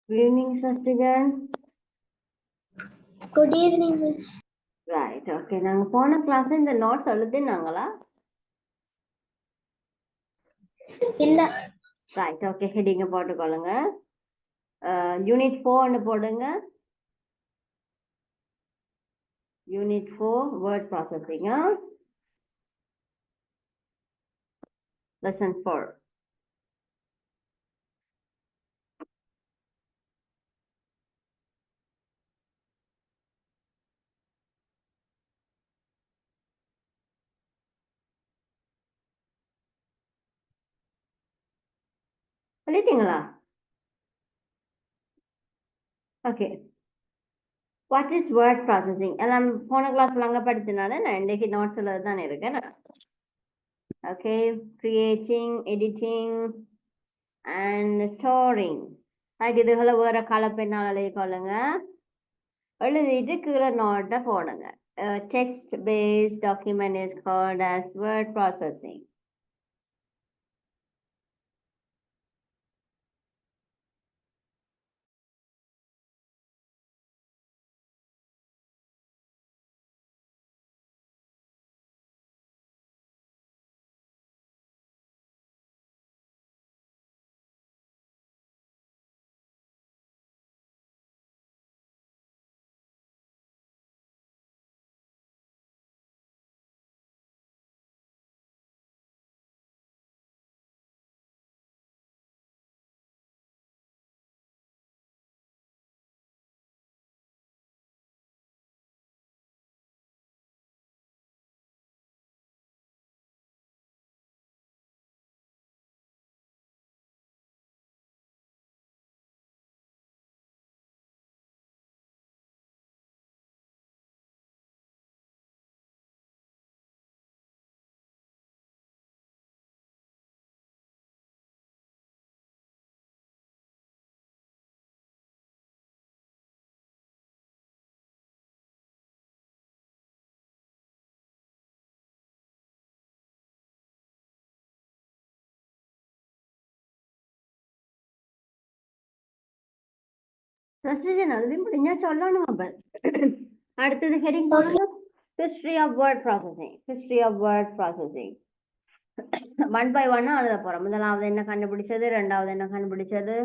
Good evening, Sastigan. Good evening, Miss. Right, okay. நாங்க போன class இந்த நோட்ஸ் எழுதினாங்களா? இல்ல. Right, okay. ஹெட்டிங்க போட்டுக்கொள்ளுங்க. யூனிட் 4 போடுங்க. Unit 4 word processing. லெசன் 4. எழுதிட்டீங்களா? Okay. What is word processing? எல்லாம் போன கிளாஸ்ல அங்க படிச்சனால நான் இன்னைக்கு நோட்ஸ் எழுத தான் இருக்கேன். Okay, creating, editing and storing. இதுகளை வேற கலப்பெண்ணால் எழுதிக்கொள்ளுங்க. எழுதிட்டு கீழே நோட்டை போடுங்க. Text based document is called as word processing. Precision எழுதி முடிஞ்சா சொல்லணும். அப்ப அடுத்தது ஹெடிங் போடுங்க. History of word processing. History of word processing. 1 by 1 எழுத போறோம். முதலாவது என்ன கண்டுபிடிச்சது, ரெண்டாவது என்ன கண்டுபிடிச்சது.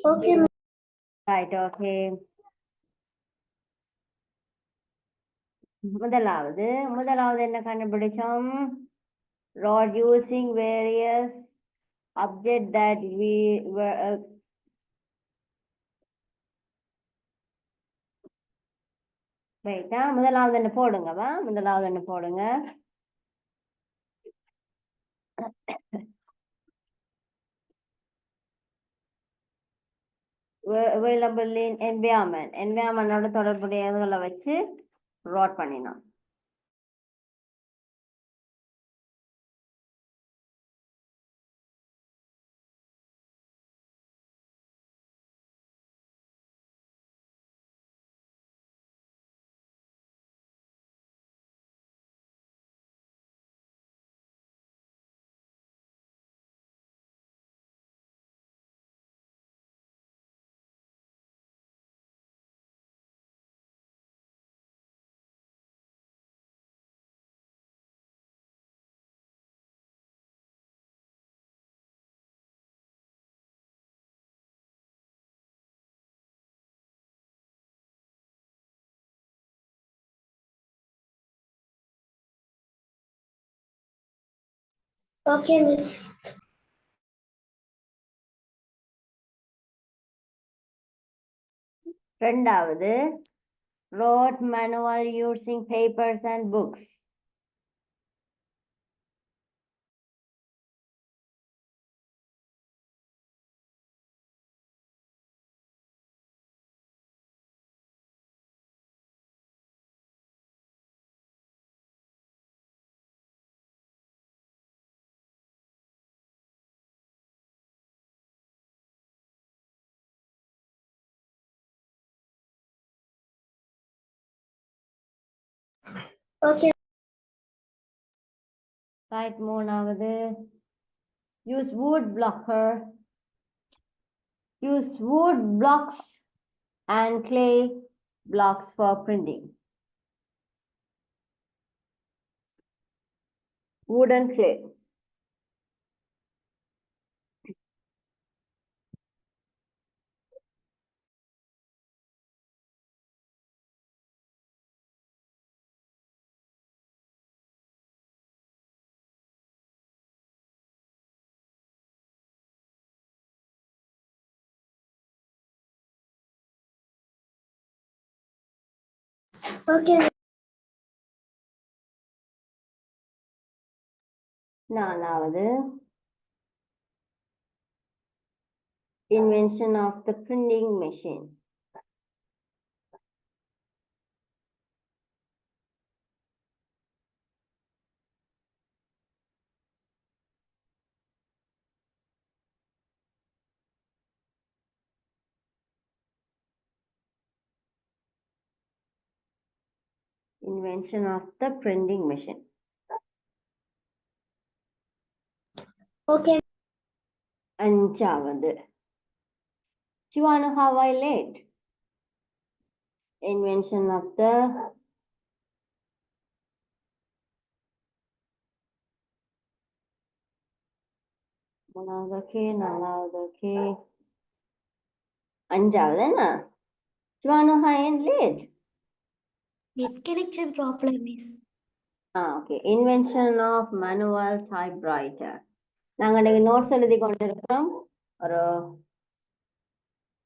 Okay, Miss. Right, okay. முதலாவது என்ன கண்டுபிடிச்சோம். Rod using various objects that we were ரைட்டா. முதலாவது என்ன போடுங்கவா, முதலாவது என்ன போடுங்க. available in environment. environment தொடர்புடையதுகளை வச்சு ரோட் பண்ணினோம். Okay, Miss. ரெண்டாவது wrote manual using papers and books. Okay. Right, மூணாவது use wood blocker. Use wood blocks and clay blocks for printing. Wood and clay. Okay. நாலாவது invention of the printing machine. Invention of the printing machine. Okay. அஞ்சாவது do you want to know how I late? Invention of the மூணாவது okay, நாலாவது okay, அஞ்சாவது என்ன do you want to know how I end late? Net connection problem, miss. Okay, invention of manual typewriter. நாங்க இன்னைக்கு notes எழுதி கொண்டிருக்கிறோம் ஒரு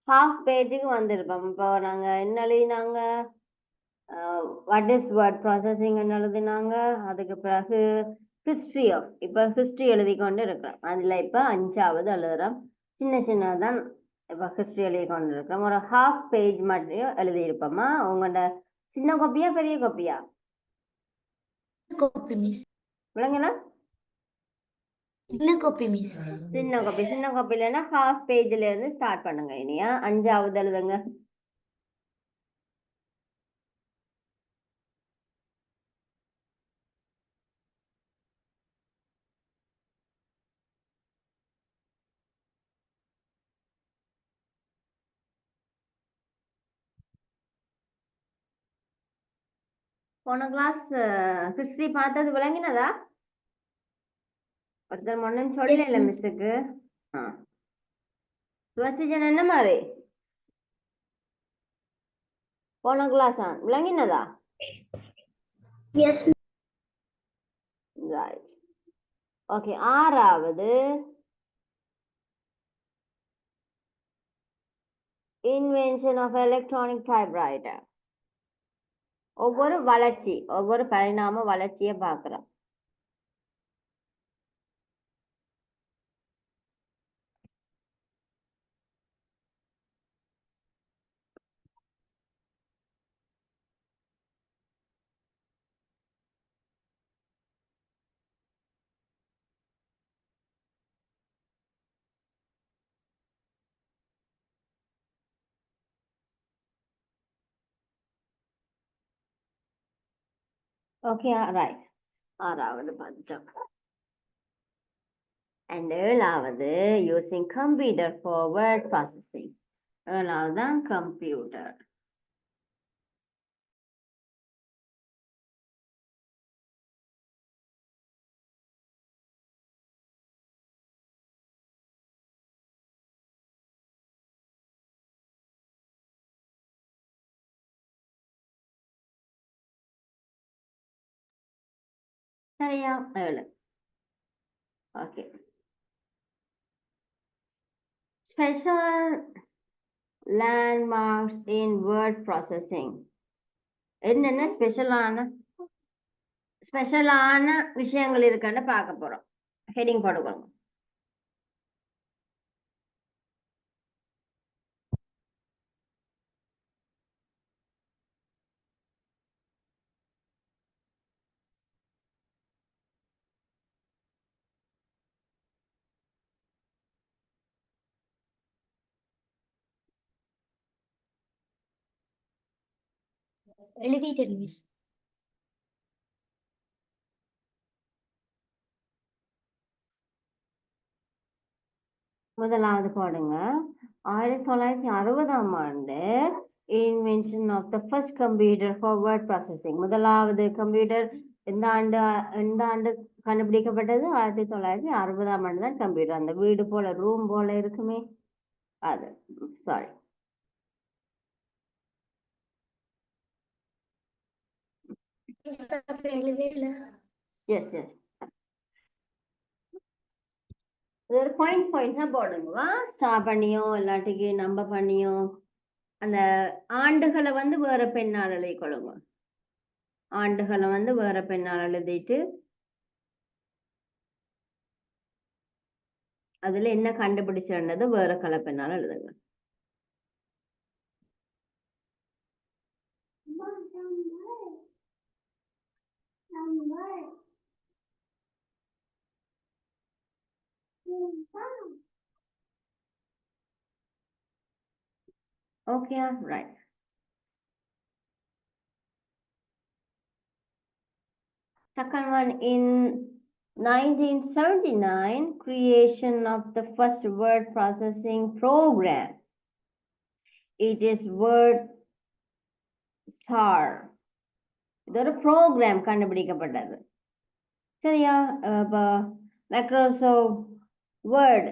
half பேஜுக்கு வந்திருப்போம் இப்போ நாங்க என்ன எழுதினாங்க வாட் இஸ் வேர்ட் ப்ராசஸிங் எழுதினாங்க அதுக்கு பிறகு ஹிஸ்ட்ரி ஆஃப் இப்போ ஹிஸ்ட்ரி எழுதி கொண்டு இருக்கிறோம் அதில் இப்போ அஞ்சாவது எழுதுறோம் சின்ன சின்னதான் இப்போ ஹிஸ்ட்ரி எழுதி கொண்டு இருக்கிறோம் ஒரு ஹாஃப் பேஜ் மட்டும் எழுதியிருப்போமா உங்களோட சின்ன காப்பியா பெரிய காப்பியா Copy, miss. விளங்கல சின்ன copy, miss. சின்ன காப்பிலன்னா ஹாஃப் பேஜ்ல இருந்து ஸ்டார்ட் பண்ணுங்க இனியா அஞ்சாவது எழுதுங்க போன கிளாஸ் ஹிஸ்டரி பார்த்தது விளங்கினதா ஒருத்தர் முன்னும் சொல்லல miss. மிஸ்ஸுக்கு சுவச்சிஜன் என்ன மாதிரி போன கிளாஸ் விளங்கினதா Yes. ரைட் ஓகே ஆறாவது இன்வென்ஷன் ஆஃப் எலக்ட்ரானிக் டைப்ரைட்டர் ஒவ்வொரு வளர்ச்சி ஒவ்வொரு பரிணாம வளர்ச்சியை பார்க்கிறோம் ஓகே ரைட் ஆறாவது பார்த்துட்டோம் அண்ட் ஏழாவது using computer for word processing ஏழாவது தான் கம்ப்யூட்டர் சரியா ஏழு okay special landmarks in word processing என்னென்ன ஸ்பெஷலான விஷயங்கள் இருக்குன்னு பார்க்க போறோம் ஹெட்டிங் போட்டுக்கோங்க எழுதிட்டேன், miss. முதலாவது போடுங்க 1960ஆம் ஆண்டு invention of the first computer for word processing. முதலாவது கம்ப்யூட்டர் எந்த ஆண்டு கண்டுபிடிக்கப்பட்டது? 1960ஆம் ஆண்டு தான் கம்ப்யூட்டர். அந்த வீடு போல ரூம் போல இருக்குமே அது. சாரி. Yes yes. இது ஒரு பாயிண்ட்ஸா போடுங்கவா, ஸ்டார் பண்ணியோ இல்லாட்டிக்கு நம்ப பண்ணியோ அந்த ஆண்டுகளை வந்து வேற பெண்ணால் எழுதிக்கொள்ளுங்க. ஆண்டுகளை வந்து வேற பெண்ணால் எழுதிட்டு அதுல என்ன கண்டுபிடிச்சது வேற கலப்பெண்ணால் எழுதுங்க. Okay, right. Second one, in 1979, creation of the first word processing program. It is word star. இது ஒரு ப்ரோக்ராம் கண்டுபிடிக்கப்பட்டது. சரியா? மைக்ரோசாஃப்ட் வேர்ட்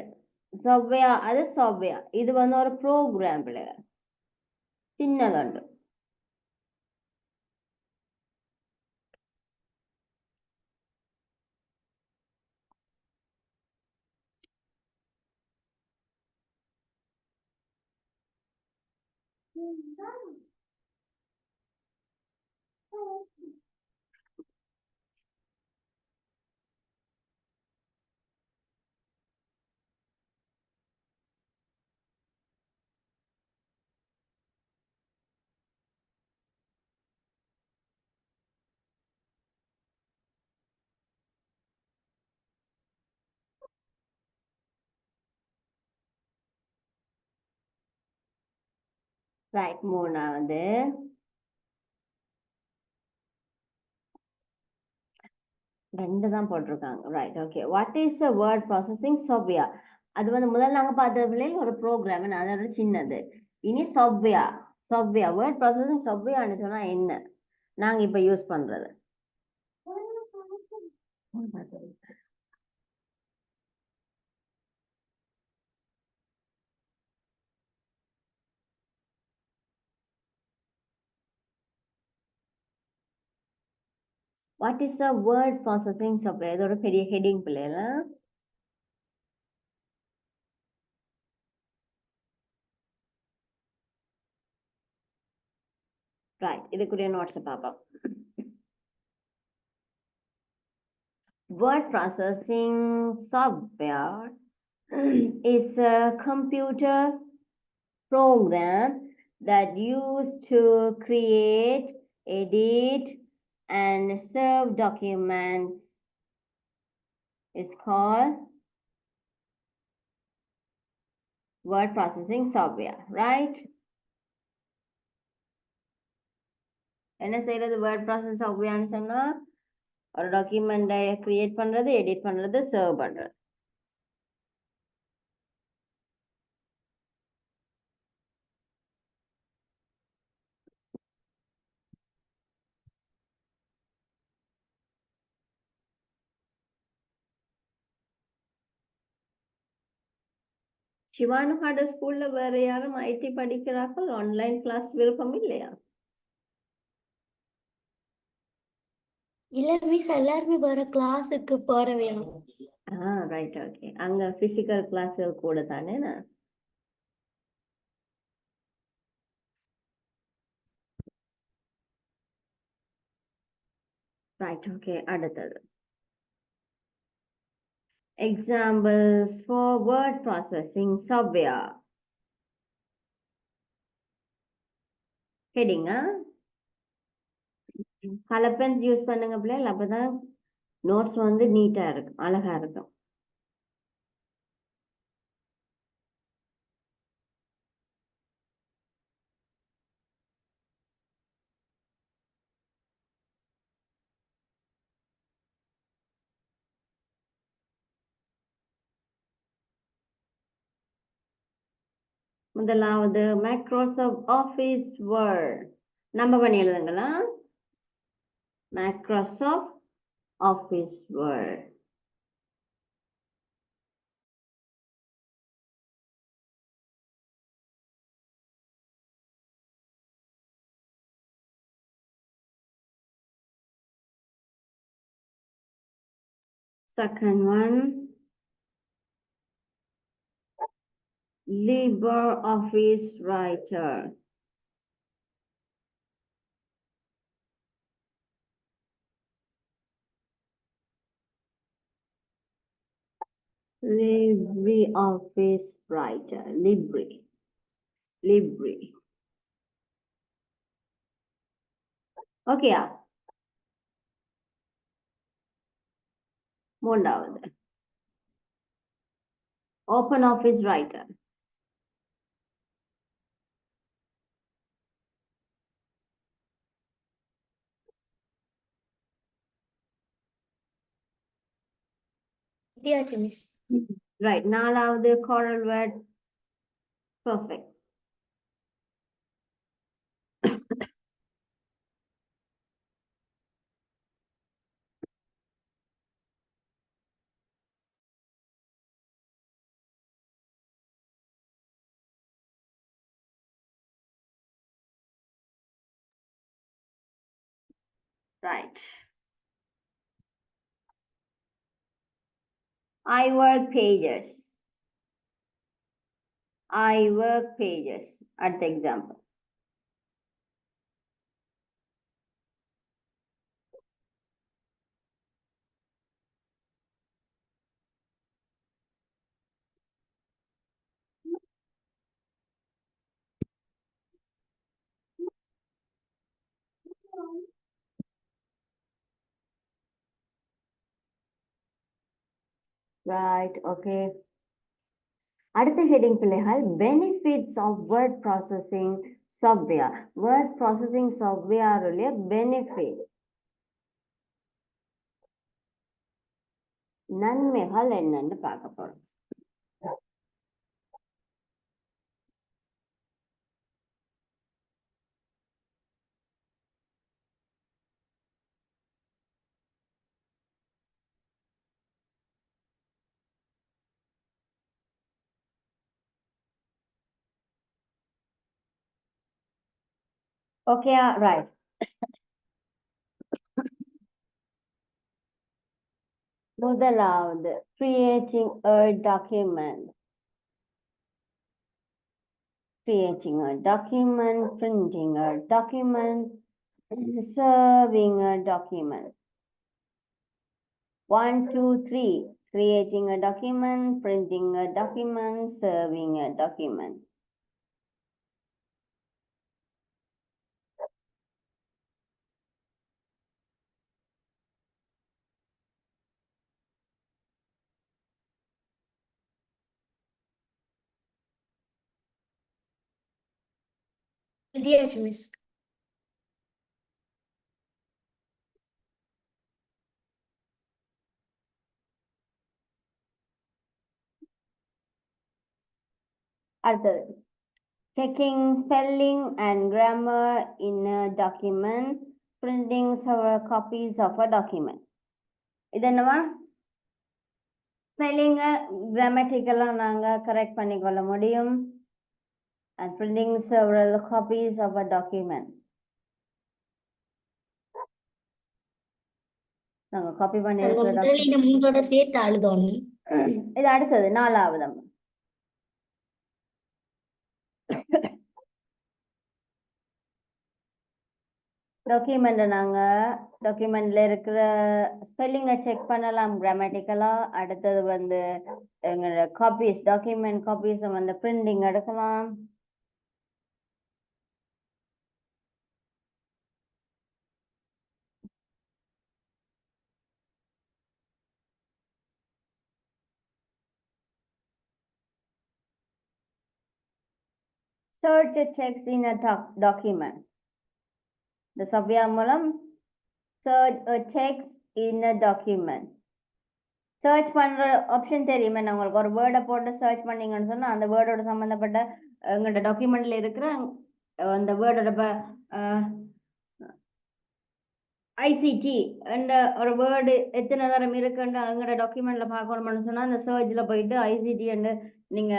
சாஃப்ட்வேர், அது சாஃப்ட்வேர். இது வந்து ஒரு ப்ரோக்ராம் பிள்ளைகள், சின்னதுண்டு. ரைட். மூணாவது, ரெண்டு தான் போட்டிருக்காங்க. Right, okay. What is a word processing software? அது வந்து முதல்ல நாங்க பார்த்ததுல ஒரு ப்ரோக்ராம், அதோட சின்னது. இனி சாஃப்ட்வேர் வேர்ட் ப்ராசஸிங் சாஃப்ட்வேர்னு சொன்னா என்ன நாங்க இப்ப யூஸ் பண்றது? What is a word processing software? இதோட பெரிய ஹெட்டிங் பிள்ளைல. ரைட், இதுக்குரிய நோட்ஸ் பார்ப்போம். Word processing software is a computer program that used to create, edit, and serve documents. It's called word processing software, right? என்ன செய்யறது word process சாஃப்ட்வேர்னு சொன்னா? ஒரு டாக்குமெண்ட்டை கிரியேட் பண்றது, எடிட் பண்றது, சர்வ் பண்றது. சிவானுகாட ஸ்கூல்ல வேற யாரும் ஐடி படிக்கிறார்கள்? ஆன்லைன் கிளாஸ் விருப்பம் இல்லையா? இல்ல மிஸ், எல்லாருமே வேற கிளாஸுக்கு போற வேணும். Right, okay. அங்க பிசிக்கல் கிளாஸ் கூட தானே. Right, okay. அடுத்தது, examples for word processing software. heading colour pen use பண்ணுங்க பிள்ளைகள், அப்பதான் நோட்ஸ் வந்து நீட்டா இருக்கும், அழகா இருக்கும். முதலாவது மைக்ரோசாஃப்ட் ஆஃபீஸ் வேர்ட் நம்ம பண்ணி எழுதுங்களா Microsoft Office Word second one LibreOffice Writer LibreOffice Writer Libre ஓகேயா மூன்றாவது ஓப்பன் ஆஃபீஸ் ரைட்டர் வித்தியாச்சு மிஸ் ரைட் நாலாவது Corel WordPerfect right I work pages அடுத்த எக்ஸாம்பிள் right okay அடுத்த ஹெட்டிங் பிள்ளைகள் benefits of word processing software word processing சாஃப்ட்வேருடைய benefit நன்மைகள் என்னன்னு பார்க்க போறோம் okay right முதலாவது creating a document printing a document serving a document 1 2 3 creating a document printing a document serving a document வித்தியாச்சு miss அடுத்தது checking spelling and grammar in a document printing several copies of a document இது என்னவா spelling கிராமட்டிக்கலா நாங்க correct பண்ணிக்கொள்ள முடியும் and printing several copies of a document நாங்க copy பண்ணி முதல்ல மூன்றோட சேர்த்து அழுதோம் இது அடுத்தது நாலாவது டாக்குமெண்ட் நாங்க டாக்குமெண்ட்ல இருக்கிற ஸ்பெல்லிங்கை செக் பண்ணலாம் கிராமட்டிக்கலா அடுத்தது வந்து எங்களோட காப்பீஸ் டாக்குமெண்ட் காப்பீஸ் வந்து பிரிண்டிங் எடுக்கலாம் search text in a document இந்த software மூலம் search a text in a document search பண்ற ஆப்ஷன் தெரியுமே உங்களுக்கு ஒரு வேர்டை போட்டு சர்ச் பண்ணீங்கன்னு சொன்னா அந்த வேர்டோட சம்பந்தப்பட்ட எங்களோட டாக்குமெண்ட்ல இருக்கிற அந்த வேர்டோட ஐசிடி என்ற ஒரு வேர்டு எத்தனை தரம் இருக்குன்னு எங்களோட டாக்குமெண்ட்ல பார்க்கணும்னு சொன்னா அந்த சர்ச்ல போயிட்டு ஐசிடி நீங்க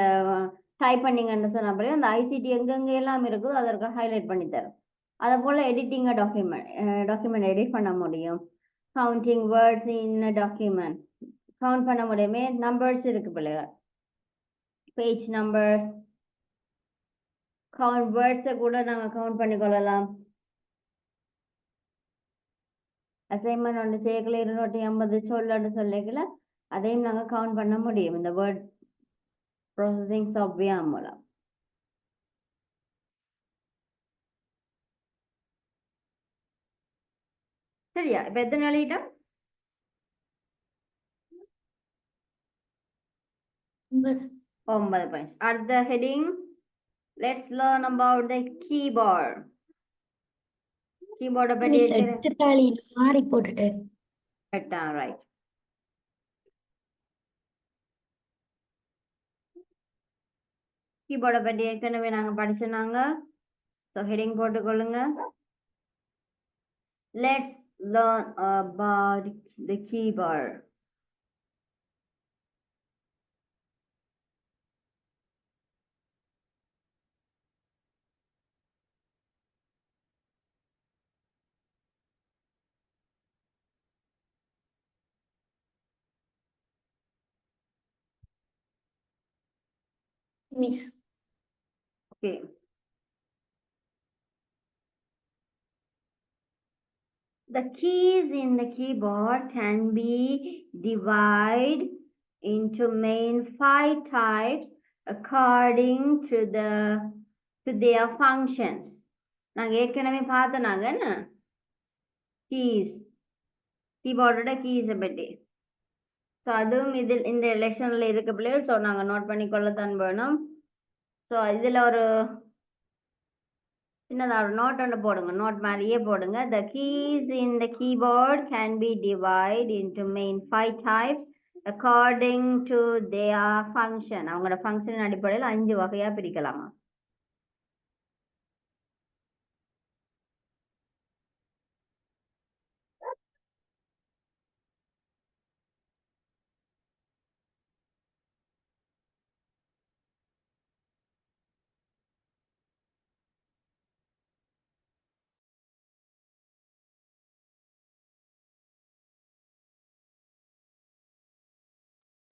டைப் பண்ணீங்கன்னு சொன்ன பிறகு அந்த ஐசிடி எங்கெங்க எல்லாம் இருக்குதோ அதற்கு ஹைலைட் பண்ணி தரும். அதை போல எடிட்டிங்க டாக்குமெண்ட் எடிட் பண்ண முடியும். Counting words in document count பண்ண முடியுமே. நம்பர்ஸ் இருக்கு பிள்ளைகள், பேஜ் நம்பர், கவுண்ட் வேர்ட்ஸை கூட நாங்க கவுண்ட் பண்ணி கொள்ளலாம். அசைன்மெண்ட் ஒன்று செய்யக்கல 250 சொல்லு சொல்லிக்கல அதையும் நாங்க கவுண்ட் பண்ண முடியும் இந்த வேர்ட் ப்ராசஸிங் சாஃப்ட்வேர் மூலம். சரியா? இப்ப எத்தனை எழுதிட்டோம்? 9 points. At the heading, let's learn about the keyboard. Keyboard பத்தி மிஸ் எடுத்துட்டாளி மாறி போட்டுட்டேன். right. கீபோர்டை பற்றி ஏற்கனவே நாங்க படிச்சோம். ஸோ ஹெடிங் போட்டுக்கொள்ளுங்க. Let's learn about the keyboard. Miss Okay. The keys in the keyboard can be divided into main 5 types according to their functions. நாங்க ஏற்கனவே பார்த்தோம் என்ன கீஸ், கீபோர்டோட கீஸை பற்றி. ஸோ அதுவும் இதில் இந்த எலெக்ஷன்ல இருக்க பிள்ளைகள் ஸோ நாங்கள் நோட் பண்ணி கொள்ளத்தான் வேணும். ஸோ இதில் ஒரு சின்னதாக ஒரு நோட் ஒன்று போடுங்க, நோட் மாதிரியே போடுங்க. The keys in the keyboard can be divide into main 5 types according to their function. அவங்களோட ஃபங்க்ஷன் அடிப்படையில் 5 வகையா பிரிக்கலாமா?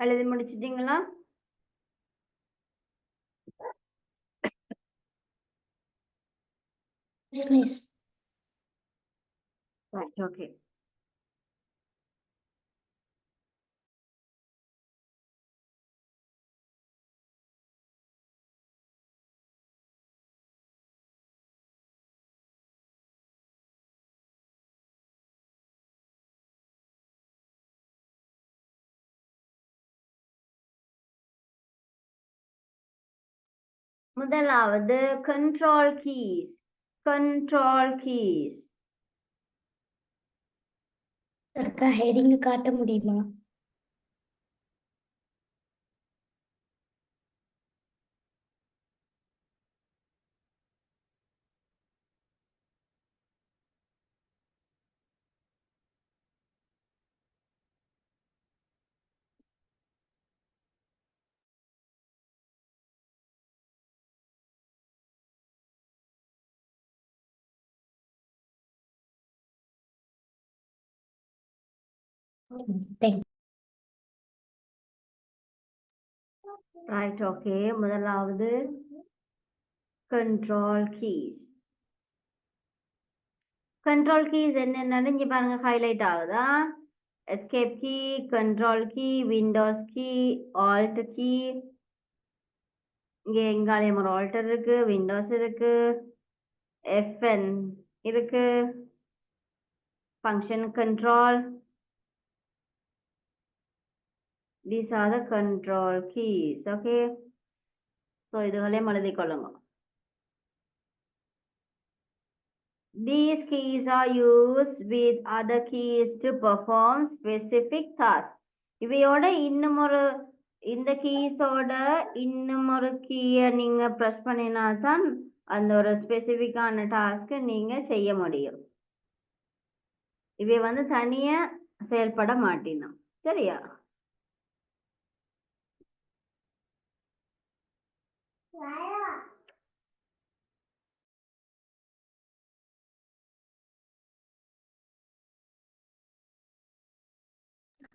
எழுதி முடிச்சிட்டீங்களா? Miss Right, okay. முதலாவது கண்ட்ரோல் கீஸ். கண்ட்ரோல் கீஸ் அக்கா ஹெடிங் காட்ட முடியுமா? Thank right, okay. முதலாவது கண்ட்ரோல் கீஸ். கண்ட்ரோல் கீஸ் என்னென்னு இங்க பாருங்க ஹைலைட் ஆகுதா? Escape key, control key, Windows key, alt key. இங்க எங்காலையும் ஒரு ஆல்டர் இருக்கு, விண்டோஸ் இருக்கு, FN இருக்கு, function control. These are the control keys. Okay. So இதுகளையும் எழுதிக் கொள்ளுங்க. These keys are used with other keys to perform specific tasks. இவையோட இன்னும் ஒரு இந்த கீஸோட இன்னும் ஒரு கீயை நீங்க ப்ரெஸ் பண்ணினால்தான் அந்த ஒரு ஸ்பெசிஃபிக்கான டாஸ்க் நீங்க செய்ய முடியும். இவை வந்து தனியா செயல்பட மாட்டினோம். சரியா?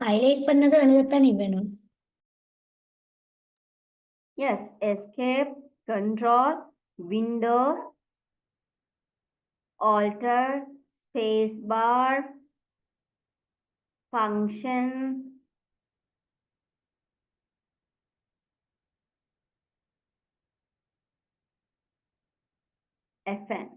ஹைலைட் பண்ணது எழுதத்தானே வேணும். Yes, escape, control, window, alter, space bar, function, fn.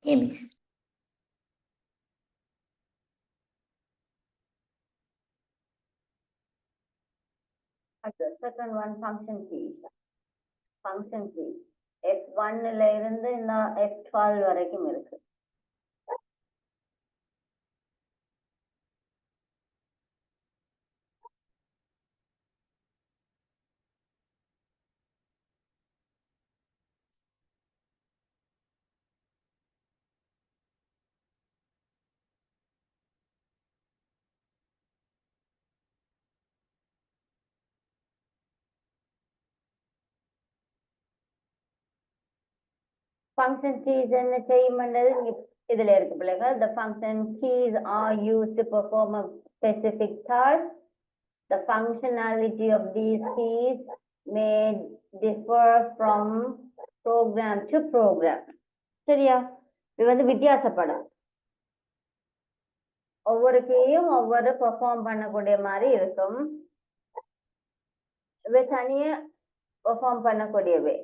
ஏ miss. The second one function keys. Function keys. F1 ல இருந்து நான் F12 வரைக்கும் இருக்கு. Function keys என்ன செய்யும்ன்றது இதுல இருக்கு பிள்ளைகள். The function keys are used to perform a specific task. The functionality of these keys may differ from program to program. சரியா? இது வந்து வித்தியாசப்படும். ஒவ்வொரு கீயும் ஒவ்வொரு பெர்ஃபார்ம் பண்ணக்கூடிய மாதிரி இருக்கும். இவை தனியா பெர்ஃபார்ம் பண்ணக்கூடியவை.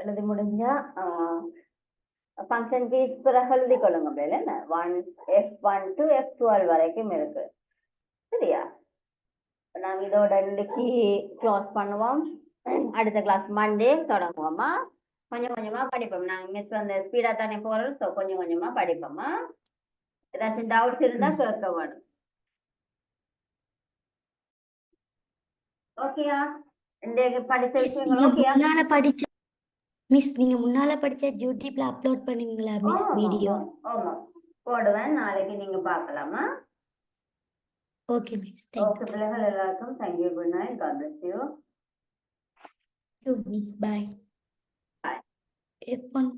எழுதி முடிஞ்சா ஃபங்க்ஷன் கீஸ் பிறகு எழுதி கொள்ளுங்க பிள்ளைல. என்ன 1F1 to F12 வரைக்கும் இருக்கு. சரியா? நாங்க இதோட இன்னைக்கு க்ளோஸ் பண்ணுவோம். அடுத்த கிளாஸ் மண்டே தொடங்குவோமா. கொஞ்சம் கொஞ்சமா படிப்போம். நாங்க மிஸ் வந்து ஸ்பீடா தானே போறோம். ஸோ கொஞ்சம் கொஞ்சமா படிப்போமா. ஏதாச்சும் டவுட்ஸ் இருந்தா கேட்க வேணும். ஓகேயா? இன்றைக்கு படிச்ச விஷயங்கள் ஓகேயா? நீங்க முன்னால படிச்ச யூடியூப்ல அப்லோட் பண்ணுவீங்களா மிஸ் வீடியோ? ஆமா போடுவேன். நாளைக்கு நீங்க பார்க்கலாமா? Okay miss. Thank you. பிள்ளைகள் எல்லாருக்கும் thank you. Good night. God bless you. Miss bye. F1